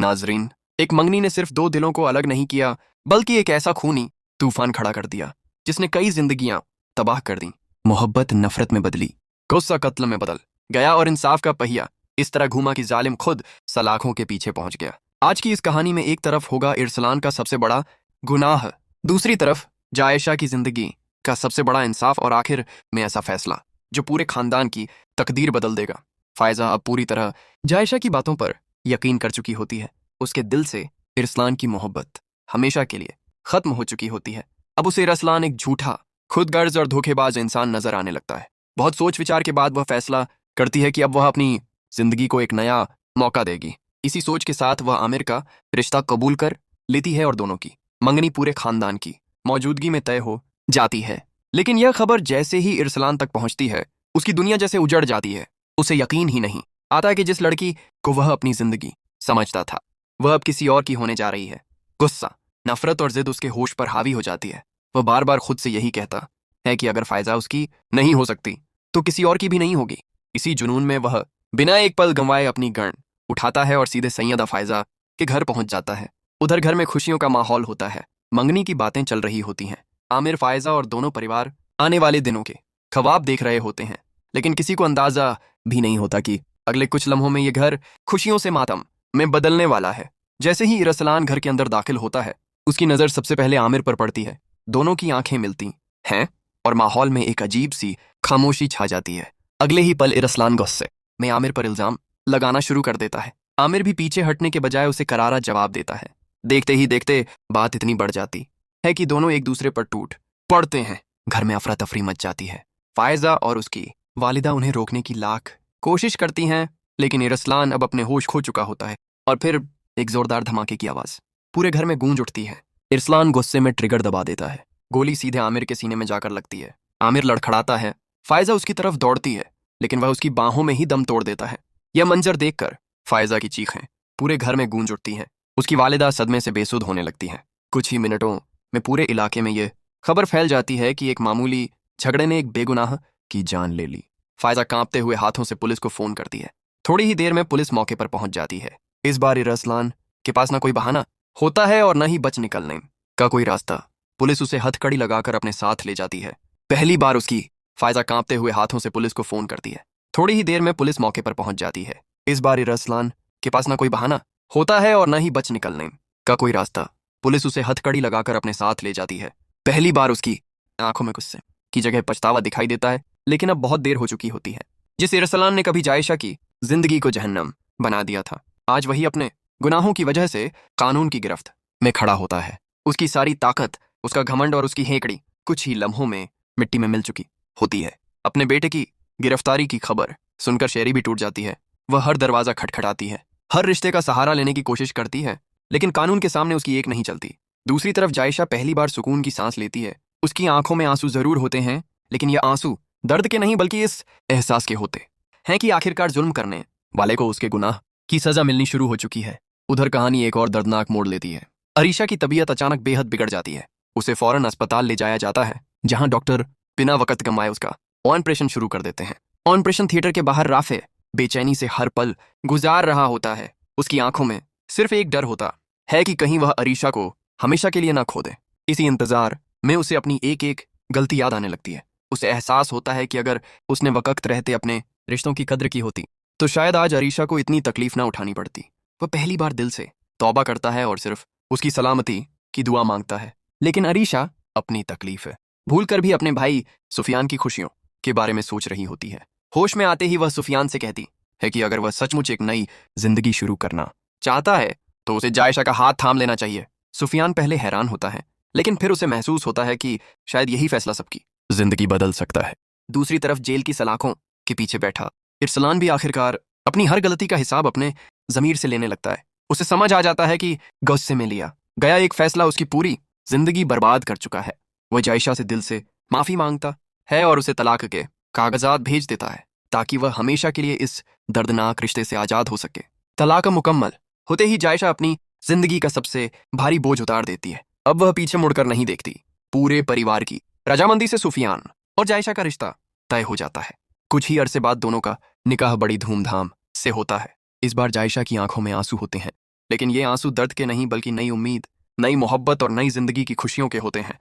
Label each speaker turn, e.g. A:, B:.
A: नाजरीन, एक मंगनी ने सिर्फ दो दिलों को अलग नहीं किया, बल्कि एक ऐसा खूनी तूफान खड़ा कर दिया जिसने कई जिंदगियां तबाह कर दी। मोहब्बत नफरत में बदली, गुस्सा कत्ल में बदल गया और इंसाफ का पहिया इस तरह घूमा कि जालिम खुद सलाखों के पीछे पहुंच गया। आज की इस कहानी में एक तरफ होगा इरसलान का सबसे बड़ा गुनाह, दूसरी तरफ जायशा की जिंदगी का सबसे बड़ा इंसाफ और आखिर में ऐसा फैसला जो पूरे खानदान की तकदीर बदल देगा। फायजा अब पूरी तरह जायशा की बातों पर यकीन कर चुकी होती है। उसके दिल से इरसलान की मोहब्बत हमेशा के लिए खत्म हो चुकी होती है। अब उसे इरसलान एक झूठा, खुदगर्ज और धोखेबाज इंसान नजर आने लगता है। बहुत सोच विचार के बाद वह फैसला करती है कि अब वह अपनी जिंदगी को एक नया मौका देगी। इसी सोच के साथ वह आमिर का रिश्ता कबूल कर लेती है और दोनों की मंगनी पूरे खानदान की मौजूदगी में तय हो जाती है। लेकिन यह खबर जैसे ही इरसलान तक पहुंचती है, उसकी दुनिया जैसे उजड़ जाती है। उसे यकीन ही नहीं आता कि जिस लड़की को वह अपनी जिंदगी समझता था, वह अब किसी और की होने जा रही है। गुस्सा, नफरत और जिद उसके होश पर हावी हो जाती है। वह बार बार खुद से यही कहता है कि अगर फायजा उसकी नहीं हो सकती तो किसी और की भी नहीं होगी। इसी जुनून में वह बिना एक पल गंवाए अपनी गन उठाता है और सीधे सैयदा फायजा के घर पहुंच जाता है। उधर घर में खुशियों का माहौल होता है, मंगनी की बातें चल रही होती हैं। आमिर, फायजा और दोनों परिवार आने वाले दिनों के ख्वाब देख रहे होते हैं, लेकिन किसी को अंदाजा भी नहीं होता कि अगले कुछ लम्हों में यह घर खुशियों से मातम में बदलने वाला है। जैसे ही इरसलान घर के अंदर दाखिल होता है, उसकी नजर सबसे पहले आमिर पर पड़ती है। दोनों की आंखें मिलती हैं और माहौल में एक अजीब सी खामोशी छा जाती है। अगले ही पल इरसलान गुस्से में आमिर पर इल्जाम लगाना शुरू कर देता है। आमिर भी पीछे हटने के बजाय उसे करारा जवाब देता है। देखते ही देखते बात इतनी बढ़ जाती है कि दोनों एक दूसरे पर टूट पड़ते हैं। घर में अफरा तफरी मच जाती है। फायजा और उसकी वालिदा उन्हें रोकने की लाख कोशिश करती हैं, लेकिन इरसलान अब अपने होश खो चुका होता है। और फिर एक जोरदार धमाके की आवाज पूरे घर में गूंज उठती है। इरसलान गुस्से में ट्रिगर दबा देता है। गोली सीधे आमिर के सीने में जाकर लगती है। आमिर लड़खड़ाता है। फायजा उसकी तरफ दौड़ती है, लेकिन वह उसकी बाहों में ही दम तोड़ देता है। यह मंजर देखकर फायजा की चीखें पूरे घर में गूंज उठती हैं। उसकी वालिदा सदमे से बेसुध होने लगती हैं। कुछ ही मिनटों में पूरे इलाके में यह खबर फैल जाती है कि एक मामूली झगड़े ने एक बेगुनाह की जान ले ली। फायजा कांपते हुए हाथों से पुलिस को फोन करती है। थोड़ी ही देर में पुलिस मौके पर पहुंच जाती है। इस बार इरसलान के पास ना कोई बहाना होता है और न ही बच निकलने का कोई रास्ता। पुलिस उसे हथकड़ी लगाकर अपने साथ ले जाती है। पहली बार उसकी फायजा कांपते हुए हाथों से पुलिस को फोन करती है। थोड़ी ही देर में पुलिस मौके पर पहुंच जाती है। इस बार इरसलान के पास ना कोई बहाना होता है और न ही बच निकलने का कोई रास्ता। पुलिस उसे हथकड़ी लगाकर अपने साथ ले जाती है। पहली बार उसकी आंखों में गुस्से की जगह पछतावा दिखाई देता है, लेकिन अब बहुत देर हो चुकी होती है। जिस इरसलान ने कभी जायशा की जिंदगी को जहन्नम बना दिया था, आज वही अपने गुनाहों की वजह से कानून की गिरफ्त में खड़ा होता है। उसकी सारी ताकत, उसका घमंड और उसकी हेकड़ी कुछ ही लम्हों में मिट्टी में मिल चुकी होती है। अपने बेटे की गिरफ्तारी की खबर सुनकर शेरी भी टूट जाती है। वह हर दरवाजा खटखटाती है, हर रिश्ते का सहारा लेने की कोशिश करती है, लेकिन कानून के सामने उसकी एक नहीं चलती। दूसरी तरफ जायशा पहली बार सुकून की सांस लेती है। उसकी आंखों में आंसू जरूर होते हैं, लेकिन यह आंसू दर्द के नहीं बल्कि इस एहसास के होते हैं कि आखिरकार जुल्म करने वाले को उसके गुनाह की सजा मिलनी शुरू हो चुकी है। उधर कहानी एक और दर्दनाक मोड़ लेती है। अरीशा की तबीयत अचानक बेहद बिगड़ जाती है। उसे फौरन अस्पताल ले जाया जाता है, जहां डॉक्टर बिना वक्त गंवाए उसका ऑपरेशन शुरू कर देते हैं। ऑपरेशन थिएटर के बाहर राफे बेचैनी से हर पल गुजार रहा होता है। उसकी आंखों में सिर्फ एक डर होता है कि कहीं वह अरीशा को हमेशा के लिए ना खो दे। इसी इंतजार में उसे अपनी एक एक गलती याद आने लगती है। उसे एहसास होता है कि अगर उसने वक्त रहते अपने रिश्तों की कद्र की होती तो शायद आज अरीशा को इतनी तकलीफ ना उठानी पड़ती। वह पहली बार दिल से तौबा करता है और सिर्फ उसकी सलामती की दुआ मांगता है। लेकिन अरीशा अपनी तकलीफ है भूलकर भी अपने भाई सुफियान की खुशियों के बारे में सोच रही होती है। होश में आते ही वह सुफियान से कहती है कि अगर वह सचमुच एक नई जिंदगी शुरू करना चाहता है तो उसे जायशा का हाथ थाम लेना चाहिए। सुफियान पहले हैरान होता है, लेकिन फिर उसे महसूस होता है कि शायद यही फैसला सबकी जिंदगी बदल सकता है। दूसरी तरफ जेल की सलाखों के पीछे बैठा इरसलान भी आखिरकार अपनी हर गलती का हिसाब अपने जमीर से लेने लगता है। उसे समझ आ जाता है कि गुस्से में लिया गया एक फैसला उसकी पूरी जिंदगी बर्बाद कर चुका है। वह जायशा से दिल से माफी मांगता है और उसे तलाक के कागजात भेज देता है, ताकि वह हमेशा के लिए इस दर्दनाक रिश्ते से आजाद हो सके। तलाक मुकम्मल होते ही जायशा अपनी जिंदगी का सबसे भारी बोझ उतार देती है। अब वह पीछे मुड़कर नहीं देखती। पूरे परिवार की रजामंदी से सुफियान और जायशा का रिश्ता तय हो जाता है। कुछ ही अरसे बाद दोनों का निकाह बड़ी धूमधाम से होता है। इस बार जायशा की आंखों में आंसू होते हैं। लेकिन ये आंसू दर्द के नहीं बल्कि नई उम्मीद, नई मोहब्बत और नई जिंदगी की खुशियों के होते हैं।